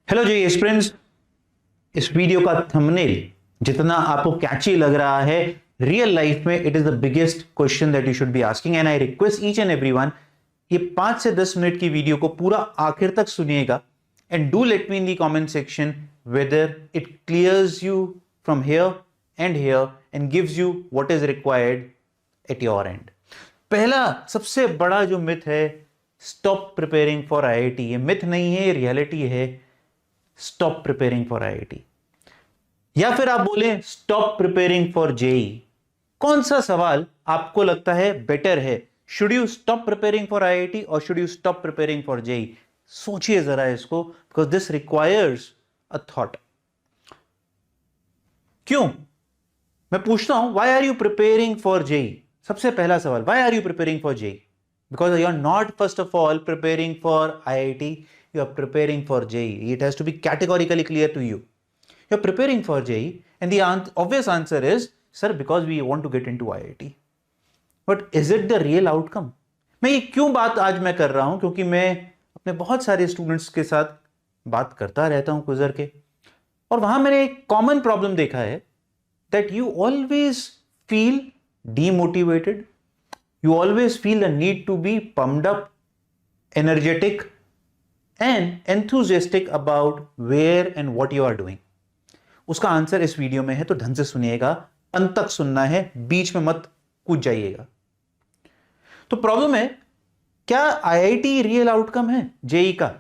Hello जी aspirants, इस video का thumbnail जितना आपको कैची लग रहा है, रियल लाइफ में it is the biggest question that you should be asking and I request each and everyone, ये 5 से 10 मिनट की वीडियो को पूरा आखिर तक सुनिएगा and do let me in the comment section whether it clears you from here and gives you what is required at your and. पहला सबसे बड़ा जो मिथ है, स्टॉप प्रिपेयरिंग फॉर आईआईटी। ये मिथ नहीं है, रियलिटी है। स्टॉप प्रिपेयरिंग फॉर आईआईटी या फिर आप बोलें स्टॉप प्रिपेयरिंग फॉर जेई। कौन सा सवाल आपको लगता है बेटर है? Should you stop preparing for IIT और should you stop preparing for JEE? सोचिए जरा इसको, because this requires a thought. क्यों मैं पूछता हूं why are you preparing for JEE? सबसे पहला सवाल, why are you preparing for JEE? Because you are not first of all preparing for IIT, you are preparing for JEE. It has to be categorically clear to you. You are preparing for JEE and the obvious answer is, sir, because we want to get into IIT. But is it the real outcome? मैं ये क्यों बात आज मैं कर रहा हूं? क्योंकि मैं अपने बहुत सारे स्टूडेंट्स के साथ बात करता रहता हूं गुजर के, और वहां मैंने एक कॉमन प्रॉब्लम देखा है that you always feel demotivated. You always feel the need to be pumped up, energetic, and enthusiastic about where and what you are doing. उसका आंसर इस वीडियो में है, तो ढंग से सुनिएगा, अंत तक सुनना है, बीच में मत कूद जाइएगा। तो प्रॉब्लम है, क्या आईआईटी रियल आउटकम है जेई का?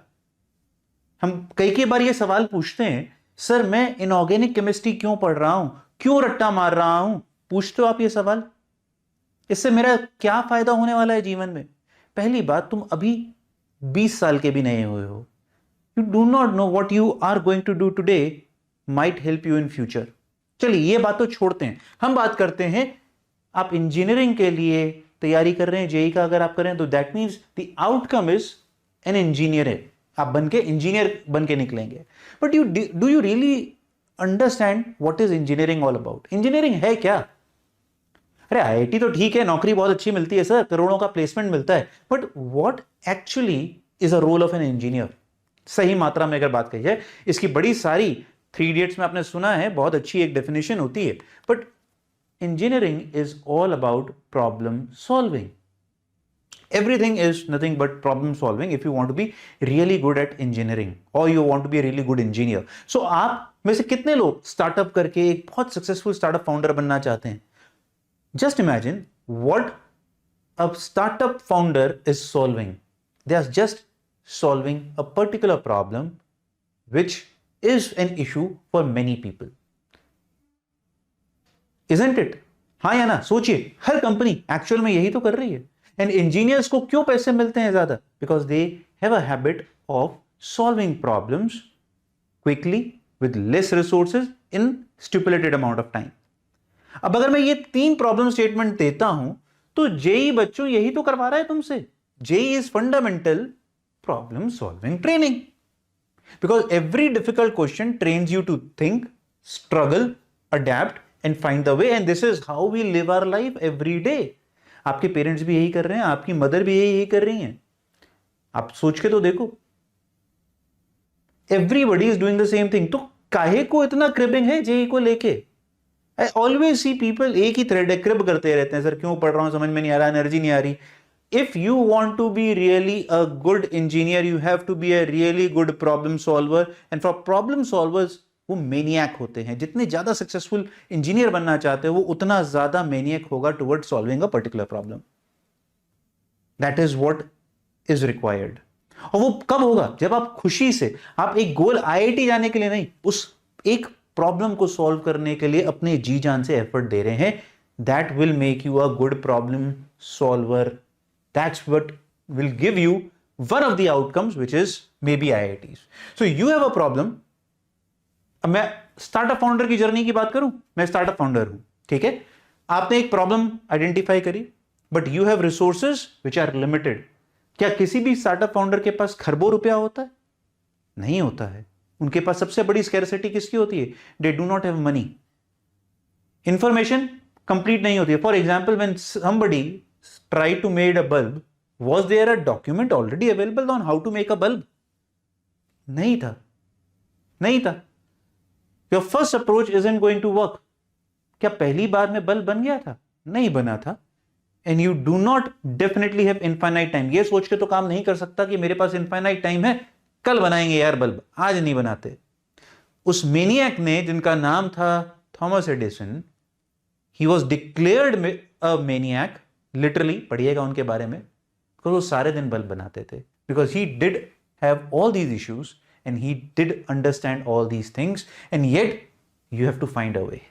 हम कई बार ये सवाल पूछते हैं, सर मैं इनऑर्गेनिक केमिस्ट्री क्यों पढ़ रहा हूं, क्यों रट्टा मार रहा हूं? पूछते हो आप ये सवाल? इससे मेरा क्या फायदा होने वाला है जीवन में? पहली बात, तुम अभी 20 साल के भी नहीं हुए हो। You do not know what you are going to do today might help you in future. चलिए ये बात तो छोड़ते हैं, हम बात करते हैं, आप इंजीनियरिंग के लिए तैयारी कर रहे हैं जेई का, अगर आप कर रहे हैं तो that means the outcome is an engineer है, आप बनके इंजीनियर बनके निकलेंगे। But do you really understand what is engineering all about? Engineering है क्या? अरे आईआईटी तो ठीक है, नौकरी बहुत अच्छी मिलती है सर, करोड़ों का प्लेसमेंट मिलता है, but what actually is a role of an engineer? सही मात्रा में अगर बात कही जाए, इसकी बड़ी सारी 3 इडियट्स में आपने सुना है, बहुत अच्छी एक डेफिनेशन होती है, but engineering is all about problem solving. Everything is nothing but problem solving if you want to be really good at engineering और you want to be really good engineer. So आप में से कितने लोग startup करके एक बहुत successful startup founder बनना चाहते हैं? Just imagine what a startup founder is solving. They are just solving a particular problem which is an issue for many people. Isn't it? हाँ या ना? सोचिए, हर कंपनी एक्चुअल में यही तो कर रही है। एंड इंजीनियर्स को क्यों पैसे मिलते हैं ज्यादा? Because they have a habit of solving problems quickly with less resources in stipulated amount of time. अब अगर मैं ये 3 प्रॉब्लम स्टेटमेंट देता हूं, तो जेई बच्चों यही तो करवा रहा है तुमसे। JEE is fundamental problem solving training, because every difficult question trains you to think, struggle, adept and find the way, and this is how we live our life every day. आपके parents भी यही कर रहे हैं, आपकी mother भी यही कर रही हैं। आप सोच के तो देखो, everybody is doing the same thing. तो काहे को इतना क्रिबिंग है जेई को लेके? I always see people एक ही थ्रेड है, क्रिब करते रहते हैं, सर क्यों पढ़ रहा हूं, समझ में नहीं आ रहा, एनर्जी नहीं आ रही। If you want to be really a good engineer, you have to be a really good problem solver. And for problem solvers, वो मैनियक होते हैं। जितने ज्यादा सक्सेसफुल इंजीनियर बनना चाहते हैं, वो उतना ज्यादा मैनियक होगा toward solving a particular problem. That is what is required. और वो कब होगा? जब आप खुशी से, आप एक गोल आईआईटी जाने के लिए नहीं, उस एक प्रॉब्लम को सॉल्व करने के लिए अपने जी जान से एफर्ट दे रहे हैं। That will make you a good problem solver. That's what will give you one of the outcomes which is may be IIT. So you have a problem. अब मैं स्टार्टअप फाउंडर की जर्नी की बात करूं, मैं startup founder हूं, ठीक है? आपने एक प्रॉब्लम आइडेंटिफाई करी, but you have resources which are limited. क्या किसी भी स्टार्टअप फाउंडर के पास खरबों रुपया होता है? नहीं होता है। उनके पास सबसे बड़ी स्कैरसिटी किसकी होती है? They do not have money. Information complete नहीं होती है। For example, when somebody try to made a bulb, was there a document already available on how to make a bulb? नहीं था। नहीं था. Your first approach isn't going to work. क्या पहली बार में बल्ब बन गया था? नहीं बना था. And you do not definitely have infinite time. ये सोच के तो काम नहीं कर सकता कि मेरे पास इनफाइनाइट टाइम है, कल बनाएंगे यार बल्ब, आज नहीं बनाते. उस मेनियक ने, जिनका नाम था Thomas Edison, he was declared a maniac, literally पढ़िएगा उनके बारे में, बिकॉज वो सारे दिन बल्ब बनाते थे. Because he did have all these issues and he did understand all these things, and yet you have to find a way.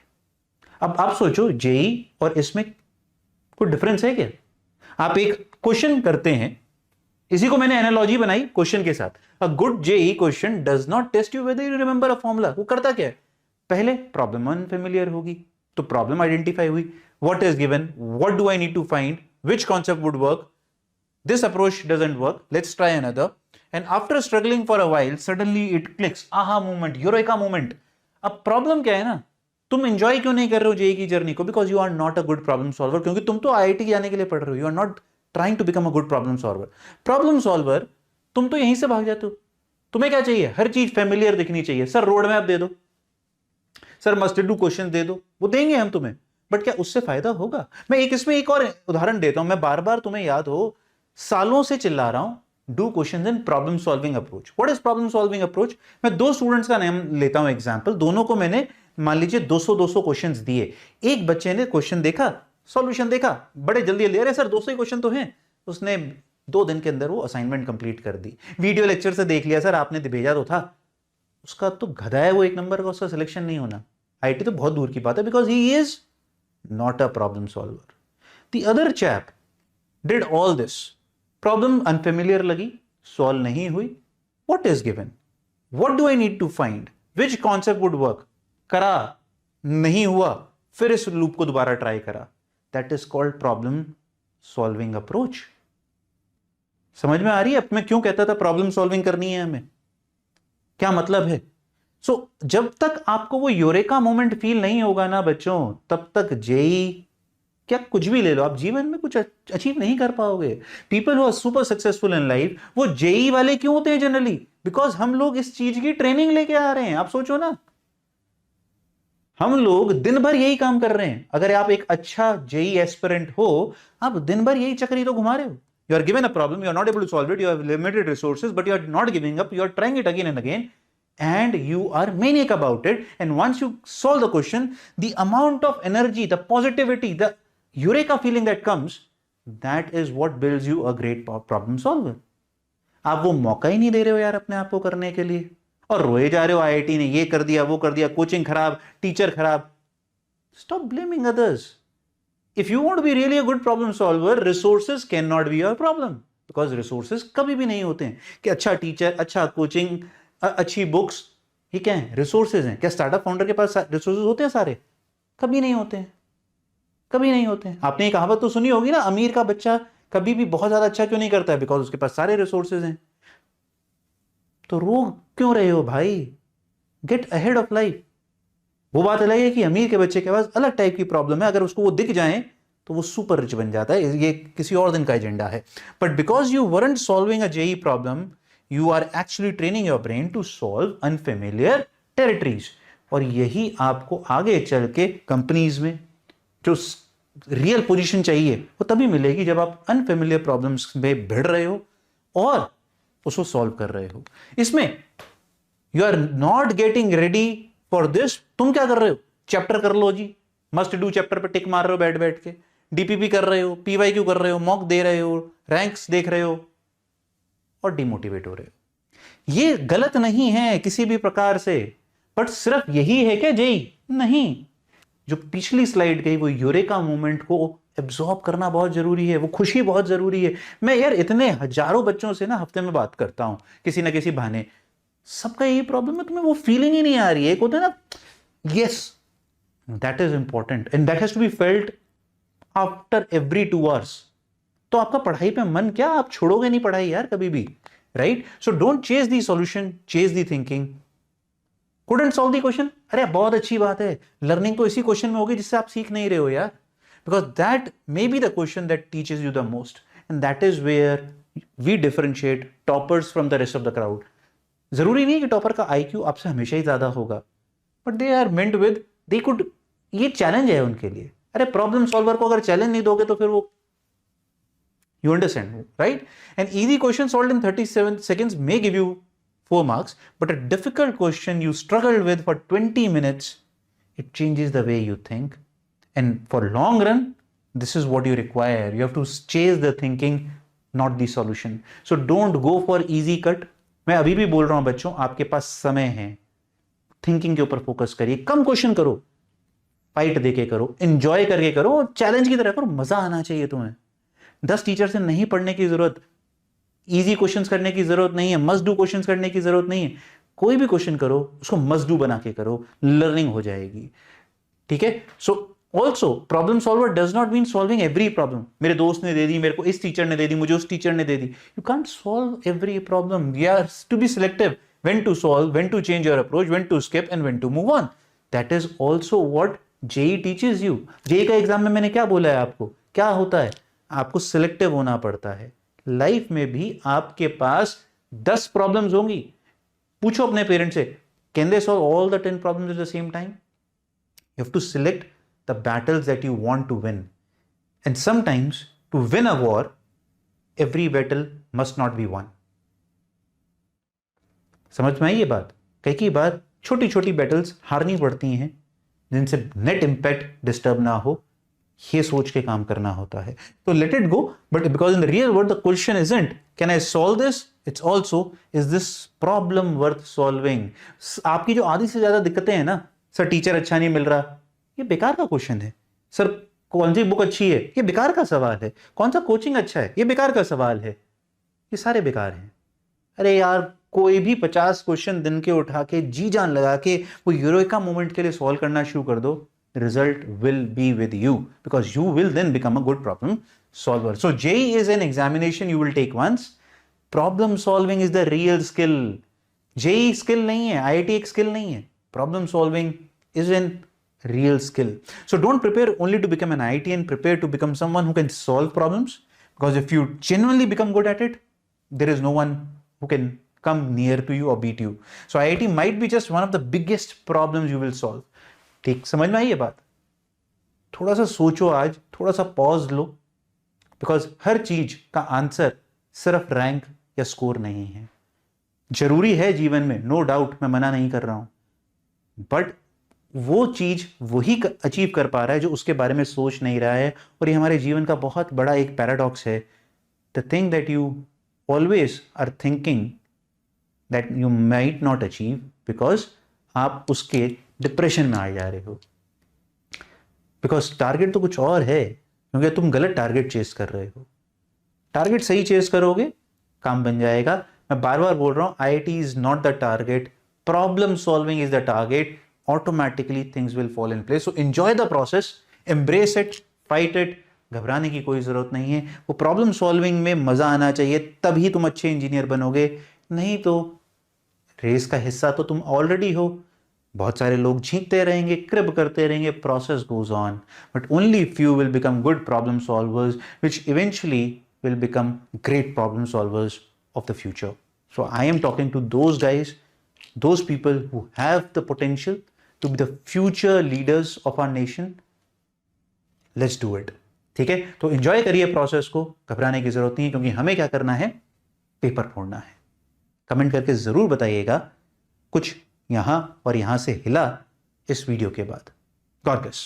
अब आप सोचो जेई और इसमें कोई डिफरेंस है क्या? आप एक क्वेश्चन करते हैं, इसी को मैंने एनालॉजी बनाई क्वेश्चन के साथ. A good JEE question does not test you whether you remember a formula. वो करता क्या है? पहले प्रॉब्लम अनफेमिलियर होगी, तो प्रॉब्लम आइडेंटिफाई हुई, what is given, what do I need to find, which concept would work, this approach doesn't work, let's try another. And after struggling for a while suddenly it clicks, aha moment, eureka moment. अब problem क्या है ना, तुम enjoy क्यों नहीं कर रहे हो जेई की जर्नी को? Because you are not a good problem solver. क्योंकि तुम तो आईआईटी जाने के लिए पढ़ रहे हो, you are not trying to become a good problem solver. Problem solver तुम तो यहीं से भाग जाते हो. तुम्हें क्या चाहिए? हर चीज फेमिलियर दिखनी चाहिए. सर रोड मैप दे दो, सर मस्ट डू क्वेश्चन दे दो, वो देंगे हम तुम्हें, बट क्या उससे फायदा होगा? मैं इसमें एक और उदाहरण देता हूं. मैं बार बार, तुम्हें याद हो, सालों से चिल्ला रहा हूं, do questions in problem solving approach. What is problem solving approach? मैं दो स्टूडेंट्स का नाम लेता हूं एग्जांपल. दोनों को मैंने मान लीजिए 200 क्वेश्चंस दिए. एक बच्चे ने क्वेश्चन देखा, सॉल्यूशन देखा, बड़े जल्दी जल्दी, अरे सर 200 क्वेश्चन तो हैं, उसने 2 दिन के अंदर वो असाइनमेंट कंप्लीट कर दी. वीडियो लेक्चर से देख लिया, सर आपने भेजा तो था, उसका तो गधा है वो, 1 नंबर का उसका सिलेक्शन नहीं होना. आईटी तो बहुत दूर की बात है, because he is not a problem solver. The other chap did all this, problem unfamiliar लगी, सॉल्व नहीं हुई, what is given, what do I need to find, which concept would work, करा, नहीं हुआ, फिर इस लूप को दोबारा ट्राई करा. That is called problem solving approach. समझ में आ रही है अब मैं क्यों कहता था प्रॉब्लम सॉल्विंग करनी है हमें? क्या मतलब है? जब तक आपको वो यूरेका मोमेंट फील नहीं होगा ना बच्चों, तब तक जेई, क्या कुछ भी ले लो, आप जीवन में कुछ अचीव नहीं कर पाओगे. People who are super successful in life, वो जेई वाले क्यों होते हैं जनरली? बिकॉज हम लोग इस चीज की ट्रेनिंग लेके आ रहे हैं. आप सोचो ना, हम लोग दिन भर यही काम कर रहे हैं. अगर आप एक अच्छा जेई एस्पिरेंट हो, आप दिन भर यही चक्री तो घुमा रहे हो. You are given a problem, you are not able to solve it, you have limited resources, but you are not giving up, you are trying it again and again, and you are maniac about it. And once you solve the question, the amount of energy, the positivity, the eureka feeling that comes, that is what builds you a great problem solver. आप वो मौका ही नहीं दे रहे हो यार अपने आप को करने के लिए, और रोए जा रहे हो आईआईटी ने ये कर दिया, वो कर दिया, कोचिंग खराब, टीचर खराब. Stop blaming others. If you want to be really a good problem solver, resources cannot be your problem, because resources कभी भी नहीं होते हैं कि अच्छा टीचर, अच्छा कोचिंग, अच्छी बुक्स, ये क्या है? रिसोर्सेज हैं. क्या स्टार्टअप फाउंडर के पास रिसोर्सेज होते हैं सारे? कभी नहीं होते हैं, कभी नहीं होते हैं. आपने ये कहावत तो सुनी होगी ना, अमीर का बच्चा कभी भी बहुत ज्यादा अच्छा क्यों नहीं करता है? बिकॉज उसके पास सारे रिसोर्सेज हैं. तो रो क्यों रहे हो भाई? Get ahead of life. वो बात अलग है कि अमीर के बच्चे के पास अलग टाइप की प्रॉब्लम है, अगर उसको वो दिख जाए तो वो सुपर रिच बन जाता है. ये किसी और दिन का एजेंडा है. But because you weren't solving a JEE problem, you are actually training your brain to solve unfamiliar territories. और यही आपको आगे चल के कंपनीज में जो रियल पोजीशन चाहिए वो तभी मिलेगी जब आप अनफेमिलियर प्रॉब्लम्स में भिड़ रहे हो और उसको सॉल्व कर रहे हो. इसमें you are not getting ready for this. तुम क्या कर रहे हो? चैप्टर कर लो जी, मस्ट डू चैप्टर पे टिक मार रहे हो बैठ बैठ के, डीपीपी कर रहे हो, पीवाईक्यू कर रहे हो, मॉक दे रहे हो, रैंक्स देख रहे हो और डिमोटिवेट हो रहे हो. ये गलत नहीं है किसी भी प्रकार से, बट सिर्फ यही है क्या जेई? नहीं. जो पिछली स्लाइड गई वो यूरेका मूवमेंट को एब्जॉर्ब करना बहुत जरूरी है, वो खुशी बहुत जरूरी है. मैं यार इतने हजारों बच्चों से ना हफ्ते में बात करता हूं किसी ना किसी बहाने, सबका यही प्रॉब्लम है, तुम्हें वो फीलिंग ही नहीं आ रही है. एक होता है ना, yes that is important and that has to be felt after every 2 hours. तो आपका पढ़ाई पे मन क्या, आप छोड़ोगे नहीं पढ़ाई यार कभी भी, right? So don't chase the solution, chase the thinking. Couldn't solve the question, अरे बहुत अच्छी बात है, लर्निंग तो इसी क्वेश्चन में होगी जिससे आप सीख नहीं रहे हो यार, because that may be the question that teaches you the most, and that is where we differentiate toppers from the rest of the crowd. जरूरी नहीं है कि टॉपर का IQ आपसे हमेशा ही ज्यादा होगा, but they are meant with, they could, ये चैलेंज है उनके लिए। अरे प्रॉब्लम सॉल्वर को अगर चैलेंज नहीं दोगे तो फिर वो, you understand, right? An easy question solved in 37 seconds may give you 4 marks, but a difficult question you struggled with for 20 minutes, it changes the way you think. And for long run, this is what you require. You have to chase the thinking, not the solution. So don't go for easy cut. मैं अभी भी बोल रहा हूं बच्चों, आपके पास समय है, थिंकिंग के ऊपर फोकस करिए, कम क्वेश्चन करो, फाइट देके करो, एंजॉय करके करो, चैलेंज की तरह करो, मजा आना चाहिए तुम्हें। 10 टीचर से नहीं पढ़ने की जरूरत, इजी क्वेश्चंस करने की जरूरत नहीं है, मस्ट डू क्वेश्चंस करने की जरूरत नहीं है। कोई भी क्वेश्चन करो, उसको मस्ट डू बना के करो, लर्निंग हो जाएगी। ठीक है? So also problem solver does not mean solving every problem. मेरे दोस्त ने दे दी, मेरे को इस टीचर ने दे दी, मुझे उस टीचर ने दे दी। You can't solve every problem. You have to be selective when to solve, when to change your approach, when to skip and when to move on. That is also what JEE teaches you. JEE का exam में मैंने क्या बोला है आपको, क्या होता है, आपको सिलेक्टिव होना पड़ता है। लाइफ में भी आपके पास 10 प्रॉब्लम्स होंगी। पूछो अपने पेरेंट्स से, can they solve all the 10 problems at the same time? You have to select the battles that you want to win, and sometimes to win a war every battle must not be won. समझ में आई ये बात? कई बार छोटी छोटी battles हारनी पड़ती हैं जिनसे नेट इंपैक्ट डिस्टर्ब ना हो, ये सोच के काम करना होता है। तो let it go, but because in the real world the question isn't can I solve this, it's also is this problem worth solving. आपकी जो आधी से ज्यादा दिक्कतें हैं ना, सर टीचर अच्छा नहीं मिल रहा, ये बेकार का क्वेश्चन है। सर कौन सी बुक अच्छी है, ये बेकार का सवाल है। कौन सा कोचिंग अच्छा है, ये बेकार का सवाल है। ये सारे बेकार हैं। अरे यार, कोई भी 50 क्वेश्चन दिन के उठा के जी जान लगा के वो यूरेका मोमेंट के लिए सॉल्व करना शुरू कर दो, result will be with you, because you will then become a good problem solver. So JEE is an examination you will take once. Problem solving is the real skill. JEE skill नहीं है, IIT एक skill नहीं है। Problem solving is an real skill. So don't prepare only to become an IITian, prepare to become someone who can solve problems, because if you genuinely become good at it, there is no one who can come near to you or beat you. So IIT might be just one of the biggest problems you will solve. ठीक समझ में आई ये बात? थोड़ा सा सोचो आज, थोड़ा सा पॉज लो, बिकॉज हर चीज का आंसर सिर्फ रैंक या स्कोर नहीं है। जरूरी है जीवन में, नो डाउट, मैं मना नहीं कर रहा हूं, बट वो चीज वही अचीव कर पा रहा है जो उसके बारे में सोच नहीं रहा है। और ये हमारे जीवन का बहुत बड़ा एक पैराडॉक्स है। The thing that you always are thinking that you might not achieve, because आप उसके डिप्रेशन में आ जा रहे हो, बिकॉज टारगेट तो कुछ और है, क्योंकि तुम गलत टारगेट चेस कर रहे हो। टारगेट सही चेस करोगे, काम बन जाएगा। मैं बार बार बोल रहा हूं, IIT is not the target, problem solving is the target. Automatically things will fall in place. So enjoy the process, embrace it, fight it. घबराने की कोई जरूरत नहीं है। वो प्रॉब्लम सॉल्विंग में मजा आना चाहिए, तभी तुम अच्छे इंजीनियर बनोगे। नहीं तो रेस का हिस्सा तो तुम ऑलरेडी हो। बहुत सारे लोग जीतते रहेंगे, क्रिब करते रहेंगे, process goes on, but only few will become good problem solvers, which eventually will become great problem solvers of the future. So I am talking to those guys, those people who have the potential to be the future leaders of our nation. Let's do it. ठीक है? तो enjoy करिए process को, घबराने की जरूरत नहीं है, क्योंकि हमें क्या करना है, पेपर फोड़ना है. कमेंट करके जरूर बताइएगा कुछ यहां और यहां से हिला इस वीडियो के बाद. God bless.